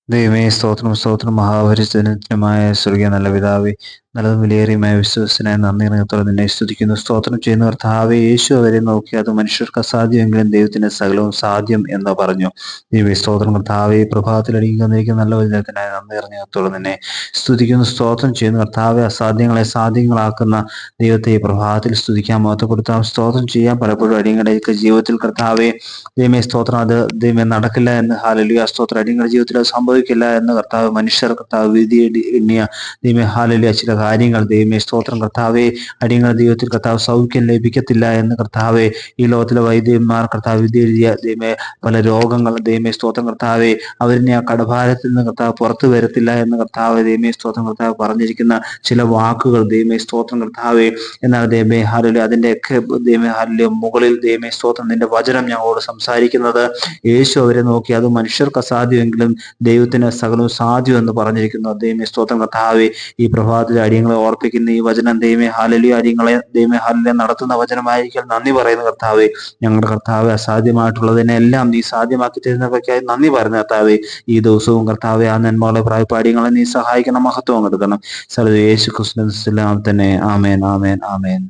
ദൈവമേ സ്തോത്രം സ്തോത്രം മഹാപരിചനത്തിനുമായ സ്വർഗീയ നല്ല പിതാവേ, നല്ലതും വിലയേറിയുമായ വിശ്വസനായ നന്ദി നിറയത്തോടെ നിന്നെ സ്തുതിക്കുന്നു. സ്തോത്രം ചെയ്യുന്ന കർത്താവേ, യേശു അവരെ നോക്കി അത് മനുഷ്യർക്ക് അസാധ്യമെങ്കിലും ദൈവത്തിന് സകലവും സാധ്യം എന്ന് പറഞ്ഞു. ദൈവമേ സ്തോത്രം കർത്താവേ, പ്രഭാതത്തിൽ അടിങ്ങി വന്നിരിക്കുന്ന നല്ല വചനത്തിനായി നന്ദി നിറഞ്ഞത്തോടെ നിന്നെ സ്തുതിക്കുന്നു. സ്തോത്രം ചെയ്യുന്ന കർത്താവെ, അസാധ്യങ്ങളെ സാധ്യങ്ങളാക്കുന്ന ദൈവത്തെ ഈ പ്രഭാതത്തിൽ സ്തുതിക്കാൻ മഹത്വപ്പെടുത്താം. സ്തോത്രം ചെയ്യാൻ പലപ്പോഴും അടിയങ്ങളുടെയൊക്കെ ജീവിതത്തിൽ കർത്താവെ, ദൈവമേ സ്തോത്രം അത് ദൈവമേ നടക്കില്ല എന്ന്, ഹാലലുയ സ്തോത്രം, അടിയങ്ങളുടെ ജീവിതത്തിൽ അത് സംഭവിക്കില്ല എന്ന് കർത്താവ്, മനുഷ്യർ കർത്താവ് വിധി എണ്ണിയ ദൈവമേ ഹാലലുയ ചില കാര്യങ്ങൾ, ദൈവമേ സ്തോത്രം കർത്താവെ, അടിയങ്ങളുടെ ജീവിതത്തിൽ കർത്താവ് സൗഖ്യം ലഭിക്കത്തില്ല എന്ന് കർത്താവെ, ഈ ലോകത്തിലെ വൈദ്യന്മാർ കർത്താവ് വിധി എഴുതിയ ദൈവമേ പല രോഗങ്ങൾ, ദൈവമേ സ്തോത്രം കർത്താവെ, അവരിനെ ആ കടഭാരത്തിൽ നിന്ന് കർത്താവ് പുറത്തു വരത്തില്ല എന്ന് കർത്താവ്, ദൈവമേ സ്തോത്രം കർത്താവ് പറഞ്ഞിരിക്കുന്ന ചില വാക്കുകൾ, ദൈവമേ സ്തോത്രം കർത്താവെ, എന്നാൽ ദൈവമേ ഹാലലുയ അതിൻ്റെയൊക്കെ ദൈവമേ ഹാലലുയ മുകളിൽ ദൈവമേ സ്തോത്രം നിന്റെ വചനം ഞങ്ങളോട് സംസാരിക്കുന്നത്, യേശു അവരെ നോക്കി അത് മനുഷ്യർക്ക് അസാധ്യമെങ്കിലും ദൈവത്തിന് സകലവും സാധ്യം എന്ന് പറഞ്ഞിരിക്കുന്നു. ദൈവമേ സ്തോത്രം കർത്താവെ, ഈ പ്രഭാതത്തിൽ അടിയങ്ങളെ ഓർപ്പിക്കുന്ന ഈ വചനം ദൈവമേ ഹാലലുയ അടിയങ്ങളെ ദൈവമേ ഹാലലുയ നടത്തുന്ന വചനമായിരിക്കും. നന്ദി പറയുന്ന കർത്താവെ, ഞങ്ങളുടെ കർത്താവെ, അസാധ്യമായിട്ടുള്ളതിനെല്ലാം നീ സാധ്യമാക്കി തരുന്നവയ്ക്കായി നന്ദി പറയുന്ന കർത്താവെ, ഈ ദിവസവും കർത്താവെ ആ നന്മകളെ പ്രായപ്പാടിയങ്ങളെ നീ സഹായിക്കണം, മഹത്വം കൊടുക്കണം. സർവ്വ യേശു ക്രിസ്തുവിൻ നാമത്തിൽ തന്നെ ആമേൻ, ആമേൻ, ആമേൻ.